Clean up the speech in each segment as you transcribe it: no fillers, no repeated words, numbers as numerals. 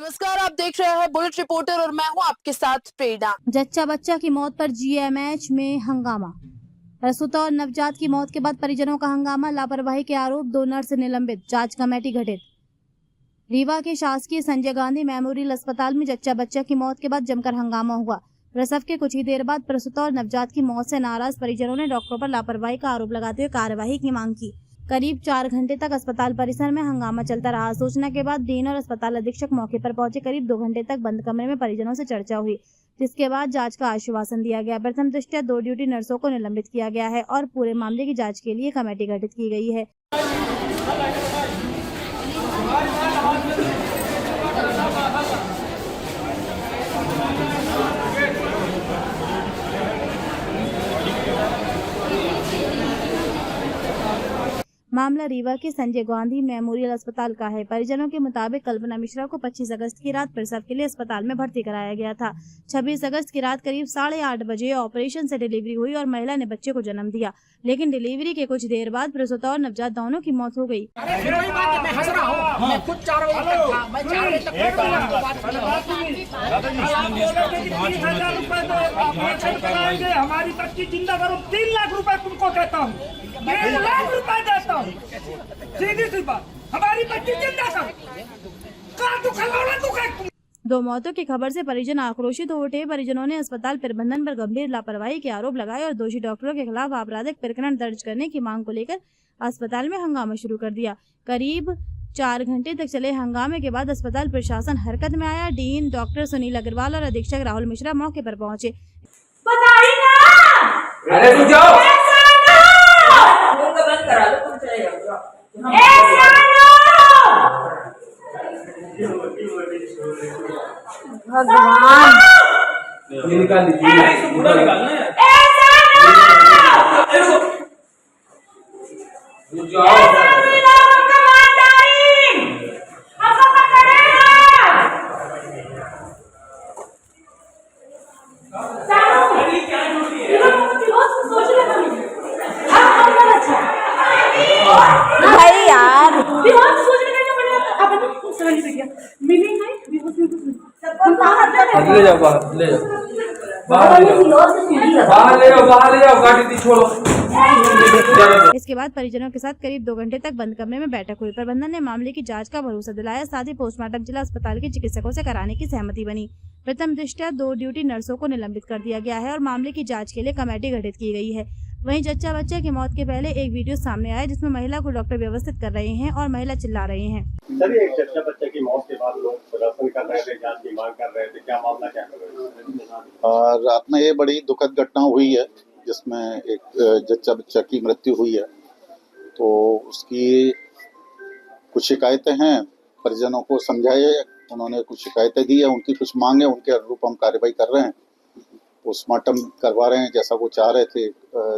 नमस्कार, आप देख रहे हैं बुलेट रिपोर्टर और मैं हूं आपके साथ प्रेरणा। जच्चा बच्चा की मौत पर जीएमएच में हंगामा। प्रसूता और नवजात की मौत के बाद परिजनों का हंगामा। लापरवाही के आरोप, 2 नर्स निलंबित, जांच कमेटी गठित। रीवा के शासकीय संजय गांधी मेमोरियल अस्पताल में जच्चा बच्चा की मौत के बाद जमकर हंगामा हुआ। प्रसव के कुछ ही देर बाद प्रसूता और नवजात की मौत से नाराज परिजनों ने डॉक्टरों पर लापरवाही का आरोप लगाते हुए कार्यवाही की मांग की। करीब 4 घंटे तक अस्पताल परिसर में हंगामा चलता रहा। सूचना के बाद डीन और अस्पताल अधीक्षक मौके पर पहुंचे। करीब 2 घंटे तक बंद कमरे में परिजनों से चर्चा हुई, जिसके बाद जांच का आश्वासन दिया गया। प्रथम दृष्टया 2 ड्यूटी नर्सों को निलंबित किया गया है और पूरे मामले की जांच के लिए कमेटी गठित की गई है। मामला रीवा के संजय गांधी मेमोरियल अस्पताल का है। परिजनों के मुताबिक कल्पना मिश्रा को 25 अगस्त की रात प्रसव के लिए अस्पताल में भर्ती कराया गया था। 26 अगस्त की रात करीब 8:30 बजे ऑपरेशन से डिलीवरी हुई और महिला ने बच्चे को जन्म दिया, लेकिन डिलीवरी के कुछ देर बाद प्रसूता और नवजात दोनों की मौत हो गई। हमारी बच्ची जिंदा करो, 3 लाख रुपए तुमको देता हूँ, 1.5 लाख रुपए देता हूँ। सीधी सी बात, हमारी बच्ची जिंदा करो। 2 मौतों की खबर से परिजन आक्रोशित हो उठे। परिजनों ने अस्पताल प्रबंधन पर गंभीर लापरवाही के आरोप लगाए और दोषी डॉक्टरों के खिलाफ आपराधिक प्रकरण दर्ज करने की मांग को लेकर अस्पताल में हंगामा शुरू कर दिया। करीब 4 घंटे तक चले हंगामे के बाद अस्पताल प्रशासन हरकत में आया। डीन डॉक्टर सुनील अग्रवाल और अधीक्षक राहुल मिश्रा मौके पर पहुंचे। भगवान निकाल भाई यार ले जाओ बाहर, ले जाओ बाहर ले जाओ गाड़ी छोड़ो। इसके बाद परिजनों के साथ करीब 2 घंटे तक बंद कमरे में बैठक हुई। प्रबंधन ने मामले की जांच का भरोसा दिलाया, साथ ही पोस्टमार्टम जिला अस्पताल के चिकित्सकों से कराने की सहमति बनी। प्रथम दृष्टया 2 ड्यूटी नर्सों को निलंबित कर दिया गया है और मामले की जांच के लिए कमेटी गठित की गई है। वहीं जच्चा बच्चा की मौत के पहले एक वीडियो सामने आया, जिसमें महिला को डॉक्टर व्यवस्थित कर रहे हैं और महिला चिल्ला रहे हैं। सर, एक जच्चा बच्चा की मौत के बाद लोग प्रदर्शन कर रहे थे, जांच की मांग कर रहे थे, क्या मामला क्या कर रहे थे? रात में ये बड़ी दुखद घटना हुई है, जिसमें एक जच्चा बच्चा की मृत्यु हुई है। तो उसकी कुछ शिकायतें हैं, परिजनों को समझाए, उन्होंने कुछ शिकायतें दी है, उनकी कुछ मांग है, उनके अनुरूप हम कार्रवाई कर रहे हैं। पोस्टमार्टम करवा रहे हैं जैसा वो चाह रहे थे।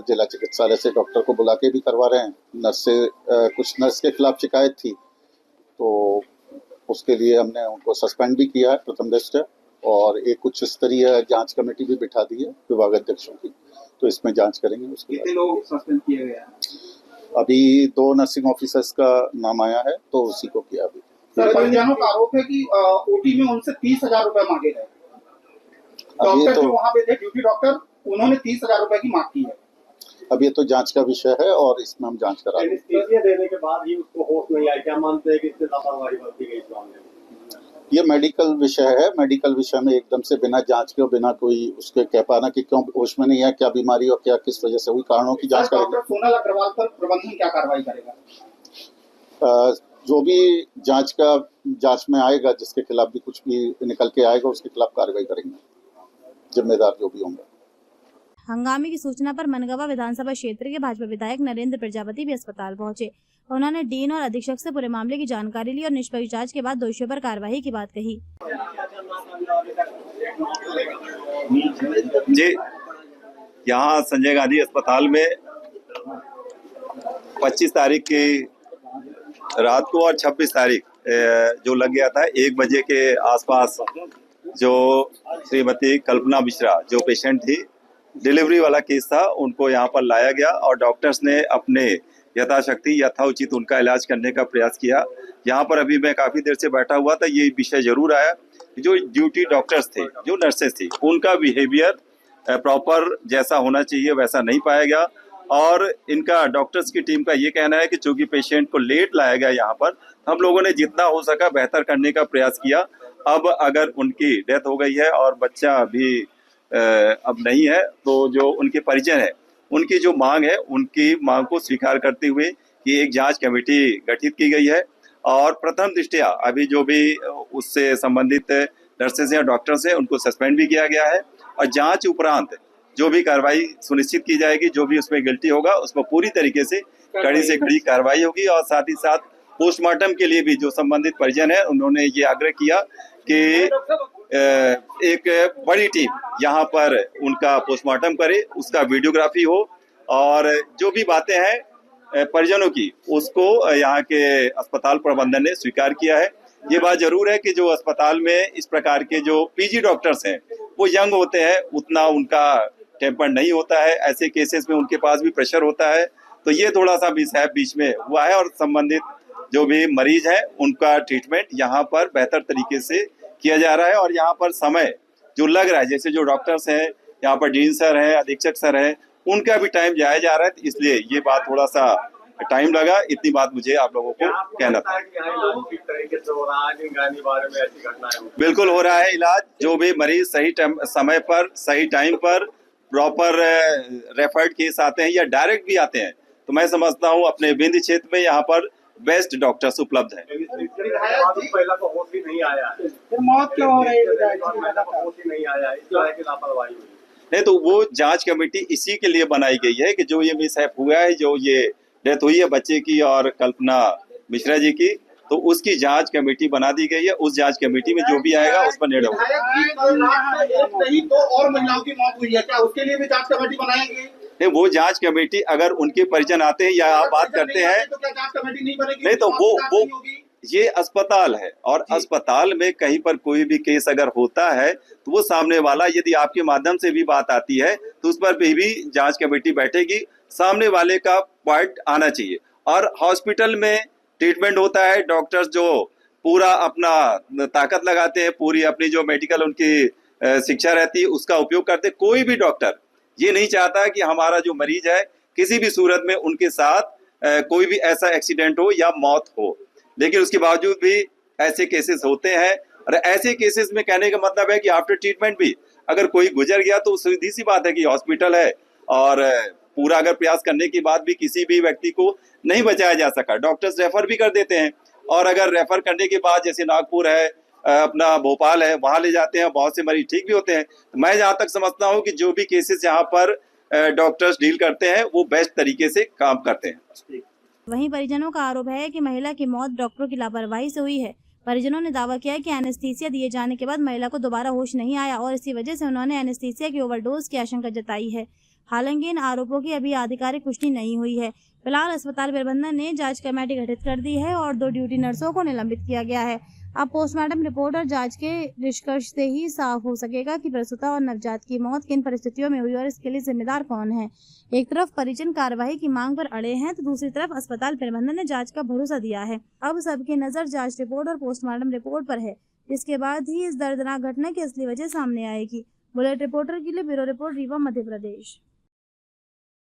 जिला चिकित्सालय से डॉक्टर को बुला के भी करवा रहे हैं। नर्स से कुछ नर्स के खिलाफ शिकायत थी, तो उसके लिए हमने उनको सस्पेंड भी किया है प्रथम दृष्टया, और एक उच्च स्तरीय जांच कमेटी भी बिठा दी है विभाग अध्यक्षों की, तो इसमें जांच करेंगे। उसके कितने लोग सस्पेंड किए गए हैं? अभी 2 नर्सिंग ऑफिसर्स का नाम आया है, तो उसी को किया अभी। परिजनों का आरोप है कि ओटी में उनसे 30,000 रुपए मांगे गए। डॉक्टर जो वहाँ पे थे, ड्यूटी डॉक्टर, उन्होंने 30,000 रुपए की मांग की है। अब ये तो जांच का विषय है और इसमें हम जांच करा रहे हैं। एनेस्थीसिया देने के बाद ही उसको होश नहीं आया, क्या मानते हैं कि इससे लापरवाही बरती गई इस मामले में? ये मेडिकल विषय है। मेडिकल विषय में एकदम से बिना जांच के और बिना कोई उसके कह पाना कि क्यों होश में नहीं है, क्या बीमारी और क्या किस वजह से हुई, कारणों की जांच करेंगे। डॉक्टर सोनल अग्रवाल पर प्रबंधन क्या कार्रवाई करेगा? जो भी जांच में आएगा, जिसके खिलाफ भी कुछ भी निकल के आएगा, उसके खिलाफ कार्रवाई करेंगे, जिम्मेदार जो भी होंगे। हंगामे की सूचना पर मनगवा विधानसभा क्षेत्र के भाजपा विधायक नरेंद्र प्रजापति भी अस्पताल पहुंचे। उन्होंने डीन और अधीक्षक से पूरे मामले की जानकारी ली और निष्पक्ष जांच के बाद दोषियों पर कार्रवाई की बात कही। जी, यहाँ संजय गांधी अस्पताल में 25 तारीख की रात को और 26 तारीख जो लग गया था 1 बजे के आसपास, जो श्रीमती कल्पना मिश्रा जो पेशेंट थी, डिलीवरी वाला केस था, उनको यहाँ पर लाया गया और डॉक्टर्स ने अपने यथाशक्ति यथाउचित उनका इलाज करने का प्रयास किया। यहाँ पर अभी मैं काफी देर से बैठा हुआ था, ये विषय जरूर आया कि जो ड्यूटी डॉक्टर्स थे, जो नर्सेस थी, उनका बिहेवियर प्रॉपर जैसा होना चाहिए वैसा नहीं पाया गया। और इनका डॉक्टर्स की टीम का ये कहना है कि चूंकि पेशेंट को लेट लाया गया यहाँ पर, हम लोगों ने जितना हो सका बेहतर करने का प्रयास किया। अब अगर उनकी डेथ हो गई है और बच्चा भी अब नहीं है, तो जो उनके परिजन है उनकी जो मांग है, उनकी मांग को स्वीकार करते हुए कि एक जांच कमेटी गठित की गई है और प्रथम दृष्टया अभी जो भी उससे संबंधित नर्सेस या डॉक्टर्स हैं उनको सस्पेंड भी किया गया है और जांच उपरांत जो भी कार्रवाई सुनिश्चित की जाएगी, जो भी उसमें गिल्टी होगा उसमें पूरी तरीके से कड़ी से कड़ी कार्रवाई होगी। और साथ ही साथ पोस्टमार्टम के लिए भी जो संबंधित परिजन है उन्होंने ये आग्रह किया कि एक बड़ी टीम यहाँ पर उनका पोस्टमार्टम करे, उसका वीडियोग्राफी हो और जो भी बातें हैं परिजनों की उसको यहाँ के अस्पताल प्रबंधन ने स्वीकार किया है। ये बात जरूर है कि जो अस्पताल में इस प्रकार के जो पीजी डॉक्टर्स हैं वो यंग होते हैं, उतना उनका टेम्पर नहीं होता है, ऐसे केसेस में उनके पास भी प्रेशर होता है, तो ये थोड़ा सा मिसहैप बीच में हुआ है और संबंधित जो भी मरीज है उनका ट्रीटमेंट यहाँ पर बेहतर तरीके से किया जा रहा है। और यहाँ पर समय जो लग रहा है, जैसे जो डॉक्टर्स हैं यहाँ पर डीन सर हैं, अधीक्षक सर हैं, उनका भी टाइम जाया जा रहा है, इसलिए ये बात थोड़ा सा टाइम लगा। इतनी बात मुझे आप लोगों को कहना था। बिल्कुल हो रहा है इलाज, जो भी मरीज सही समय पर सही टाइम पर प्रॉपर रेफर्ड केस आते हैं या डायरेक्ट भी आते हैं, तो मैं समझता हूँ अपने विंध्य क्षेत्र में यहाँ पर बेस्ट डॉक्टर्स उपलब्ध हैं। नहीं तो वो जांच कमेटी इसी के लिए बनाई गई है कि जो ये मिसहैप हुआ है, जो ये डेथ हुई है बच्चे की और कल्पना मिश्रा जी की, तो उसकी जांच कमेटी बना दी गई है। उस जांच कमेटी में जो भी आएगा उस पर निर्णय होगा। नहीं तो और महिलाओं की मौत हुई है, क्या उसके लिए भी जांच कमेटी बनाएंगे? नहीं, वो जांच कमेटी अगर उनके परिजन आते हैं या आप बात करते हैं तो क्या जांच कमेटी नहीं बनेगी? नहीं तो वो ये अस्पताल है और अस्पताल में कहीं पर कोई भी केस अगर होता है तो वो सामने वाला यदि आपके माध्यम से भी बात आती है तो उस पर भी जांच कमेटी बैठेगी, सामने वाले का पॉइंट आना चाहिए। और हॉस्पिटल में ट्रीटमेंट होता है, डॉक्टर्स जो पूरा अपना ताकत लगाते हैं, पूरी अपनी जो मेडिकल उनकी शिक्षा रहती है उसका उपयोग करते हैं। कोई भी डॉक्टर ये नहीं चाहता कि हमारा जो मरीज है किसी भी सूरत में उनके साथ कोई भी ऐसा एक्सीडेंट हो या मौत हो, लेकिन उसके बावजूद भी ऐसे केसेस होते हैं। और ऐसे केसेस में कहने का मतलब है कि आफ्टर ट्रीटमेंट भी अगर कोई गुजर गया तो सीधी सी बात है कि हॉस्पिटल है और पूरा अगर प्रयास करने के बाद भी किसी भी व्यक्ति को नहीं बचाया जा सका, डॉक्टर्स रेफर भी कर देते हैं। और अगर रेफर करने के बाद जैसे नागपुर है, अपना भोपाल है, वहां ले जाते हैं, बहुत से मरीज ठीक भी होते हैं। तो मैं जहां तक समझता हूं कि जो भी केसेस यहाँ पर डॉक्टर्स डील करते हैं वो बेस्ट तरीके से काम करते हैं। वहीं परिजनों का आरोप है कि महिला की मौत डॉक्टरों की लापरवाही से हुई है। परिजनों ने दावा किया कि एनेस्थीसिया दिए जाने के बाद महिला को दोबारा होश नहीं आया और इसी वजह से उन्होंने एनेस्थीसिया की ओवरडोज की आशंका जताई है। हालांकि इन आरोपों की अभी आधिकारिक पुष्टि नहीं हुई है। फिलहाल अस्पताल प्रबंधन ने जांच कमेटी गठित कर दी है और 2 ड्यूटी नर्सों को निलंबित किया गया है। अब पोस्टमार्टम रिपोर्ट और जांच के निष्कर्ष से ही साफ हो सकेगा कि प्रसूता और नवजात की मौत किन परिस्थितियों में हुई और इसके लिए जिम्मेदार कौन है। एक तरफ परिजन कार्रवाई की मांग पर अड़े हैं तो दूसरी तरफ अस्पताल प्रबंधन ने जांच का भरोसा दिया है। अब सबकी नजर जांच रिपोर्ट और पोस्टमार्टम रिपोर्ट पर है, जिसके बाद ही इस दर्दनाक घटना की असली वजह सामने आएगी। बुलेट रिपोर्टर के लिए ब्यूरो रिपोर्ट, रीवा, मध्य प्रदेश।